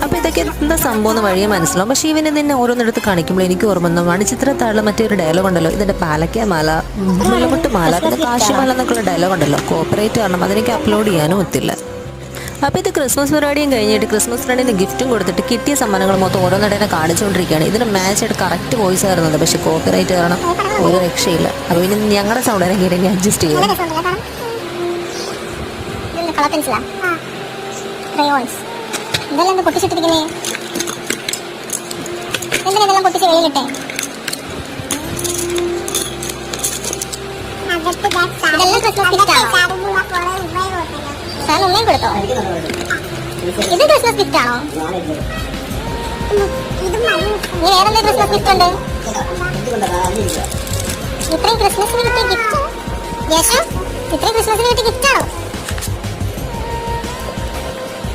അപ്പോൾ ഇതൊക്കെ എന്താ സംഭവം എന്ന് വഴിയെ മനസ്സിലാവും. പക്ഷേ ഇവനെ തന്നെ ഓരോന്നിടത്ത് കാണിക്കുമ്പോൾ എനിക്ക് ഓർമ്മ വന്നു മണിച്ചിത്രത്താഴിൽ മറ്റൊരു ഡയലോഗ് ഉണ്ടല്ലോ, ഇതിൻ്റെ പാലക്കാമാല, മുല്ലമുട്ടുമാല, പിന്നെ കാശിമാല എന്നൊക്കെയുള്ള ഡയലോഗ് ഉണ്ടല്ലോ. കോപ്പറേറ്റ് കാരണം അതെനിക്ക് അപ്ലോഡ് ചെയ്യാനും ഒത്തില്ല. അപ്പോൾ ഇത് ക്രിസ്മസ് പരിപാടിയും കഴിഞ്ഞിട്ട് ക്രിസ്മസ് ഫ്രണ്ടിന് ഗിഫ്റ്റും കൊടുത്തിട്ട് കിട്ടിയ സമ്മാനങ്ങൾ മൊത്തം ഓരോന്നിടനെ കാണിച്ചുകൊണ്ടിരിക്കുകയാണ്. ഇതിന് മാച്ചായിട്ട് കറക്റ്റ് വോയിസ് ആയിരുന്നത്, പക്ഷേ കോപ്പിറൈറ്റ് കാരണം ഒരു രക്ഷയില്ല. അപ്പോൾ ഇനി ഞങ്ങളുടെ സൗണ്ടിനെ കേട്ട് ഇനി അഡ്ജസ്റ്റ് ചെയ്യാം. ഇതെല്ലാം പൊട്ടിച്ചിട്ടിരിക്കുന്നേ, എന്തിനാ ഇതെല്ലാം പൊട്ടിച്ച് വെയിലിട്ടെ? ഇതെല്ലാം ക്രിസ്മസ് ഗിഫ്റ്റാണോ? സാർ ഉമ്മയും കൊടുത്തോ? ഇത് ക്രിസ്മസ് ഗിഫ്റ്റ് ആണോ? ഇനി വേറെന്താ ക്രിസ്മസ് ഗിഫ്റ്റ് ഉണ്ട്? ഇത്രയും ക്രിസ്മസിന് കിട്ടിയ ഗിഫ്റ്റ്, ഇത്രയും ക്രിസ്മസിന് കിട്ടിയ ഗിഫ്റ്റ് ആണോ?